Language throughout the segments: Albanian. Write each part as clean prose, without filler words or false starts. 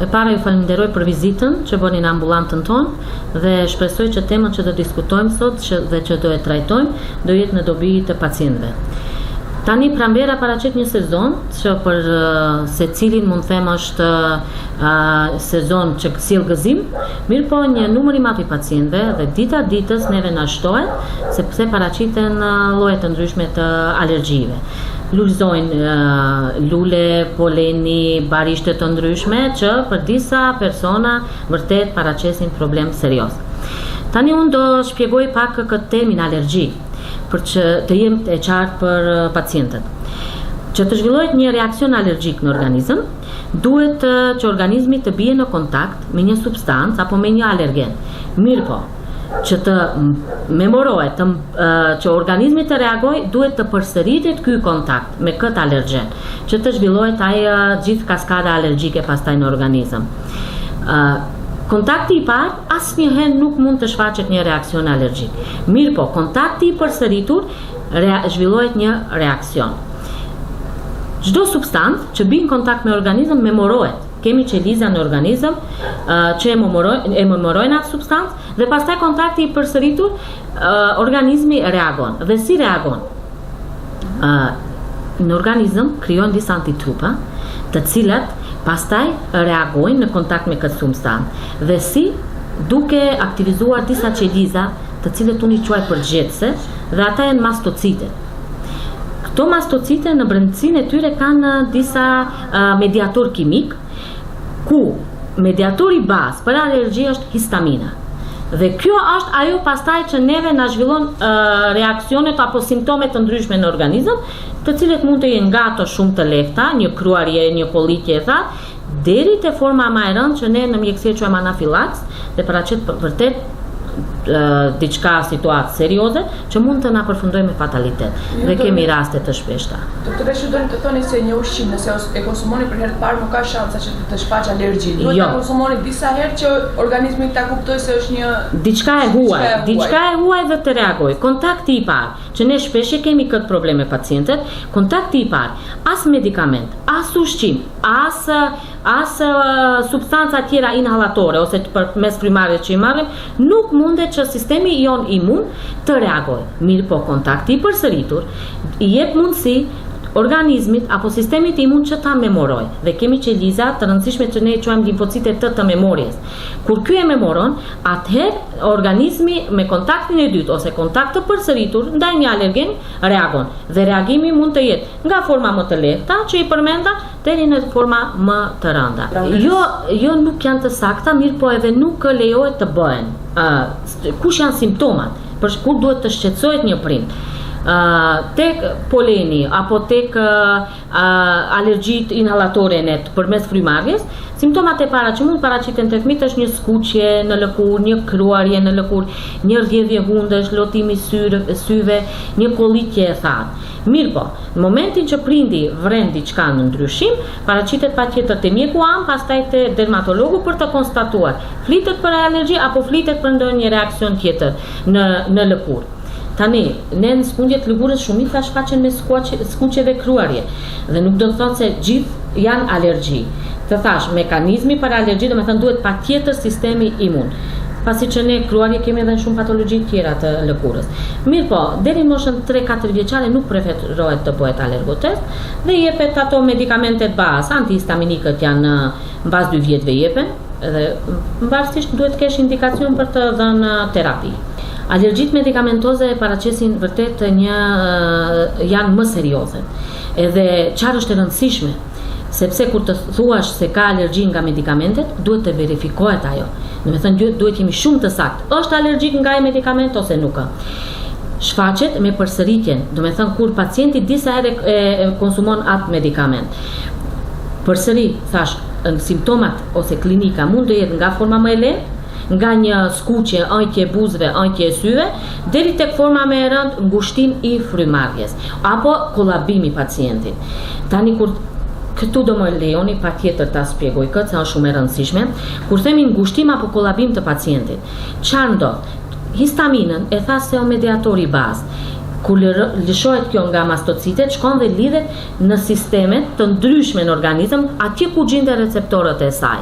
E para ju falenderoj për vizitën që bëni në ambulantën tonë dhe shpresoj që temën që do diskutojmë sot dhe që do e trajtojmë do jetë në dobi të pacientëve. Tani pranvera paraqet një sezon që për secilin mund them është sezon që sjell gëzim, mirë po një numër i madh i pacientëve dhe dita ditës neve na shtohet sepse paraqiten lloje të ndryshme të alergjive. Lulëzojnë lule, poleni, barishte të ndryshme që për disa persona vërtet paraqesin problem serioz. Tani unë do shpjegoj pak këtë termin alergji për që të jem e qartë për pacientët. Që të zhvillohet një reakcion alergjik në organizëm, duhet që organizmi të bie në kontakt me një substancë apo me një alergen. Mirë po, që të memorohet, që organizmi të reagoj, duhet të përsëritet ky kontakt me këtë alergen, që të zhvillohet gjithë kaskada alergjike pastaj në organizëm. Kontakti i parë asnjëherë nuk mund të shfaqet një reakcion alergjik. Mirë po, kontakti i përsëritur zhvillohet një reakcion. Çdo substancë që bën kontakt me organizëm memorohet. Kemi qeliza në organizëm që e memorojnë atë substancë dhe pastaj kontakti i përsëritur organizmi reagon. Dhe si reagon? Në organizëm krijohen disa antitrupa, të cilat pastaj reagojnë në kontakt me këtë substancë dhe si duke aktivizuar disa qeliza të cilët unë i quaj përgjithëse dhe ata janë mastocitet. Këto mastocite në brendësinë e tyre kanë disa mediator kimik ku mediatori bazë për alergji është histamina. Dhe kjo është ajo pastaj që neve na zhvillon reaksionet apo simptomet të ndryshme në organizëm, të cilët mund të jenë nga ato shumë të lehta, një kruarje, një kolitje e thatë, deri te forma më e rëndë që ne në mjekësi quajmë anafilaks dhe paraqet vërtet diçka situatë serioze që mund të na përfundojë me fatalitet. Dhe kemi raste të shpeshta. Doktore, ju do të thoni se një ushqim nëse e konsumoni për herë të parë nuk ka shansa që të shfaq alergji. Duhet ta konsumoni disa herë që organizmi ta kuptojë se është një diçka e huaj dhe të reagojë. Kontakti i parë, që ne shpesh kemi këtë problem me pacientët, kontakti i parë, as medikament, as ushqim, as substanca tjera inhalatore ose përmes frymarrjes që i marrim, nuk mundet që sistemi jon imun të reagojë. Mirë po, kontakti i përsëritur i jep mundësi organizmit apo sistemit imun që ta memoroj. Dhe kemi qeliza të rëndësishme që ne i quajmë limfocitet të memorjes. Kur ky e memoron, atëherë organizmi me kontaktin e dytë ose kontakt të përsëritur ndaj një alergen reagon. Dhe reagimi mund të jetë nga forma më të lehta që i përmenda deri në forma më të rënda. Jo nuk janë të sakta, mirë po edhe nuk lejohet të bëhen. Kush janë simptomat? Për kur duhet të shqetësohet një prind? Tek poleni apo tek alergjit inhalatore net përmes frymarrjes, simptomat e para që mund paraqiten tek fëmijët është një skuqje në lëkurë, një kruarje në lëkurë, një rrjedhje hundesh, lotimi syve, një kollitje e thatë. Mirë po, në momentin që prindi vren diçka në ndryshim, paraqitet patjetër te mjeku am, pastaj te dermatologu për të konstatuar flitet për alergji apo flitet për ndonjë reakcion tjetër në lëkurë. Tani, ne në smundjet lëkurës shumica shfaqen me skuqje dhe kruarje dhe nuk do të thonë se gjithë janë alergji. Të thash, mekanizmi për alergji do të thonë duhet patjetër sistemi imun. Pasi që ne kruarje kemi edhe shumë patologji tjera të lëkurës. Mirë po, deri në moshën 3-4 vjeçare nuk preferohet të bëhet alergotest dhe jepet ato medikamentet bazë, antihistaminikët janë në bazë 2 vjetëve jepen dhe varësisht duhet kesh indikacion për të dhënë terapi. Alergjit medikamentoze paraqesin vërtet janë më serioze. Edhe çfarë është e rëndësishme, sepse kur të thuash se ka alergji nga medikamentet, duhet të verifikohet ajo. Do të thënë duhet jemi shumë të saktë. Është alergjik nga ai medikament ose nuk? Shfaqet me përsëritjen, do të thënë kur pacienti disa herë konsumon atë medikament. Përsëri, thash, simptomat ose klinika mund të jetë nga forma më e lehtë, nga një skuqje, ënqje buzëve, ënqje syve, deri tek forma më e rëndë, ngushtim i frymarrjes apo kollabimi i pacientit. Tani kur këtu do më lejoni patjetër ta shpjegoj këtë, se është shumë e rëndësishme. Kur themi ngushtim apo kollabim të pacientit, çfarë ndodh? Histaminën e tha se o mediatori bazë. Kur lëshohet kjo nga mastocitet, shkon dhe lidhet në sistemet të ndryshme në organizëm, atje ku gjinden receptorët e saj.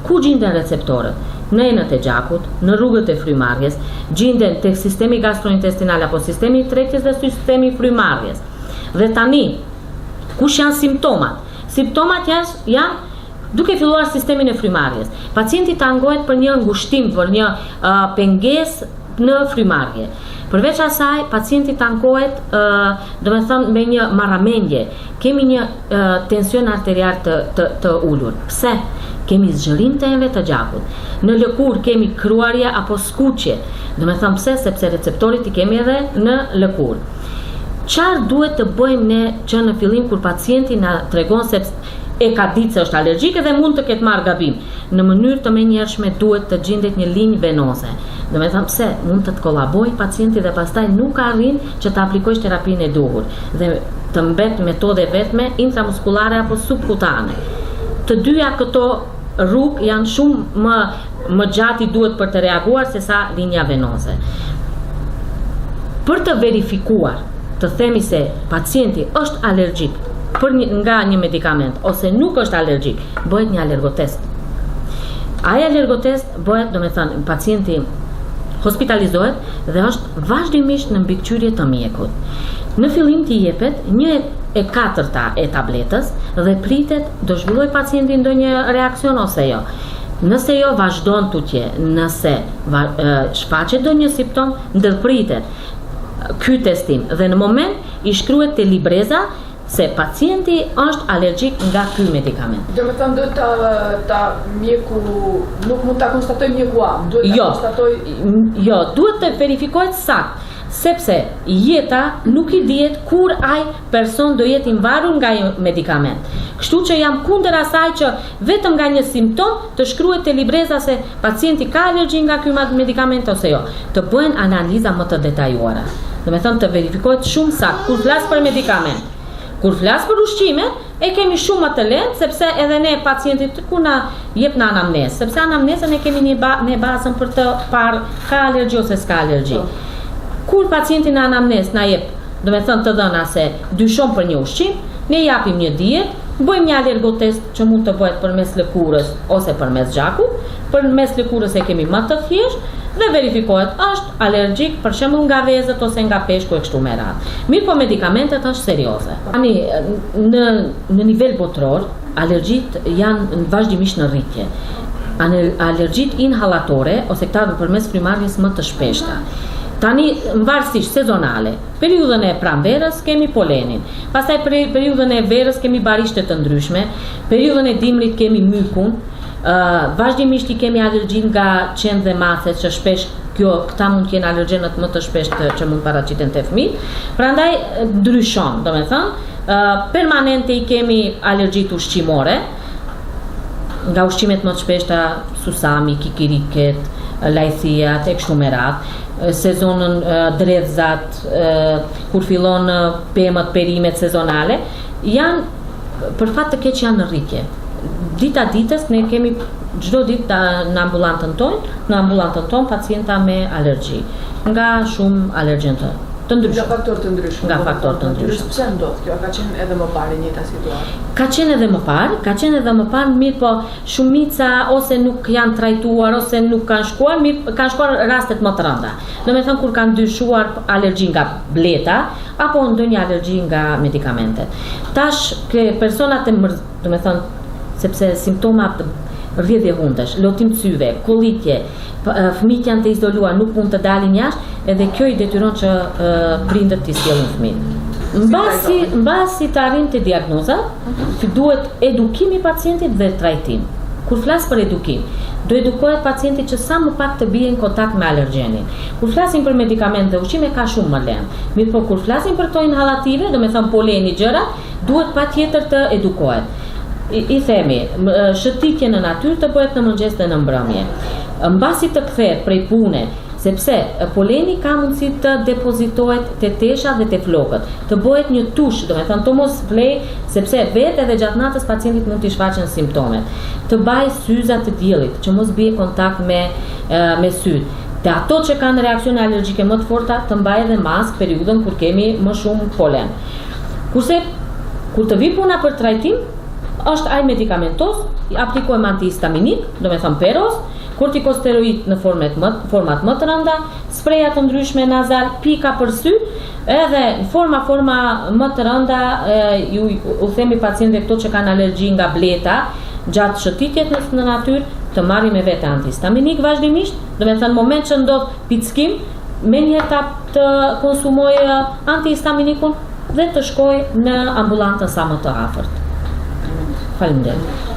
Ku gjinden receptorët? Në enët e gjakut, në rrugët e frymarrjes, gjinden tek sistemi gastrointestinal apo sistemi i tregtis dhe sistemi i frymarrjes. Dhe tani, kush janë simptomat? Simptomat janë duke filluar sistemin e frymarrjes. Pacienti tangohet për një ngushtim, për një pengesë në frymarrje. Përveç asaj, pacienti tankohet, me një marramendje. Kemi një tension arterial të ulur. Pse? Kemi zgjerim të enëve të gjakut. Në lëkurë kemi kruarje apo skuqje. Pse? Sepse receptorit i kemi edhe në lëkurë. Çfarë duhet të bëjmë ne që në fillim kur pacienti na tregon se e ka ditë se është allergjike dhe mund të ketë marrë gabim? Në mënyrë të menjëhershme duhet të gjendet një linjë venoze. Pse? Mund të kollaboj pacienti dhe pastaj nuk arrin që të aplikojsh terapinë e duhur dhe të mbet metode vetme intramuskulare apo subkutane. Të dyja këto rrugë janë shumë më gjati duhet për të reaguar se sa linja venoze. Për të verifikuar, të themi se pacienti është allergjik nga një medikament ose nuk është allergjik, bëhet një allergotest. Ai allergotest bëhet, pacienti hospitalizohet dhe është vazhdimisht në mbikëqyrje të mjekut. Në fillim t'i jepet 1/4 e tabletës dhe pritet do zhvilloj pacienti ndonjë reakcion ose jo. Nëse jo, vazhdon tutje. Nëse shfaqet ndonjë simptom, ndërpritet ky testim dhe në moment i shkruhet te libreza se pacienti është allergjik nga ky medikament. Duhet ta mjeku nuk mund ta konstatoj mjeku am, duhet ta konstatoj. Jo, duhet të verifikohet sakt, sepse jeta nuk i dihet kur ai person do jetë i mbarur nga një medikament. Kështu që jam kundër asaj që vetëm nga një simptom të shkruhet te libreza se pacienti ka alergji nga ky medikament ose jo. Të bëhen analiza më të detajuara. Të verifikohet shumë sakt kur flas për medikament. Kur flas për ushqimet, e kemi shumë më të lehtë sepse edhe ne pacientit ku na jep në anamnezë, sepse anamnezën e kemi në bazën për të parë ka alergji ose s'ka alergji. Kur pacienti në anamnezë na jep, të dhëna se dyshon për një ushqim, ne japim një dietë, bëjmë një allergotest që mund të bëhet përmes lëkurës ose përmes gjakut. Përmes lëkurës e kemi më të thjeshtë dhe verifikohet është allergjik për shembull nga vezët ose nga peshku e kështu me radhë. Mirë, po medikamentet është serioze. Tani në nivel botror, alergjit janë vazhdimisht në rritje. Alergjit inhalatore ose këta përmes frymarrjes më të shpeshta. Tani varësisht sezonale, periudhën e pranverës kemi polenin, pastaj periudhën e verës kemi barishte të ndryshme, periudhën e dimrit kemi mykun, vazhdimisht i kemi alergjin nga qenë dhe macet që shpesh këta mund të jenë alergjenët më të shpesh që mund paraqiten te fëmijët. Prandaj ndryshon, permanente i kemi alergjit ushqimore, nga ushqimet më të shpeshta susami, kikiriket, lajthijat e kështu me radhë. Sezonën dredhzat, kur fillon pemët, perimet sezonale, janë për fat të keq janë në rritje. Dita ditës ne kemi çdo ditë në ambulantën tonë pacienta me alergji nga shumë alergjen të ndryshëm. Nga faktorë të ndryshëm. Pse ndodh kjo? Ka qenë edhe më parë njëta situatë. Ka qenë edhe më parë, mirë po shumica ose nuk janë trajtuar ose nuk kanë shkuar, kanë shkuar rastet më të rënda. Kur kanë dyshuar alergji nga bleta apo ndonjë alergji nga medikamentet. Tash personat sepse simptomat rrjedhje hundesh, lotim syve, kollitje, fëmijët janë të izoluar, nuk mund të dalin jashtë, edhe kjo i detyron që prindërt t'i sjellin fëmijët. Mbasi të arrim te diagnoza, duhet edukimi i pacientit dhe trajtim. Kur flas për edukim, do edukohet pacienti që sa më pak të bie në kontakt me alergjenin. Kur flasim për medikamente dhe ushqime ka shumë më lehtë. Mirë, po kur flasim për këto inhalative, poleni gjëra, duhet patjetër të edukohet. I themi, shëtitje në natyrë të bëhet në mëngjes dhe në mbrëmje. Mbasi të kthehet prej pune, sepse poleni ka mundësi të depozitohet te tesha dhe te flokët, të bëhet një tush, të mos vlej, sepse vetë edhe gjatë natës pacientit mund t'i shfaqen simptomet. Të baj syza të diellit, që mos bie kontakt me syt. Te ato që kanë reakcione alergjike më të forta të mbaj edhe mask periudhën kur kemi më shumë polen. Kurse kur të vi puna për trajtim, është ai medikamentos, aplikojmë antihistaminik, do me thëmë peros, kortikosteroid në format më të rënda, spreja të ndryshme nazal, pika për sy, edhe në forma më të rënda, u themi pacientëve këto që kanë alergji nga bleta, gjatë shëtitjet në natyrë, të marri me vete antihistaminik vazhdimisht, do me thënë moment që ndodh pickim, me njëta të konsumoj antihistaminikun dhe të shkoj në ambulantën sa më të afërt. Faleminderit.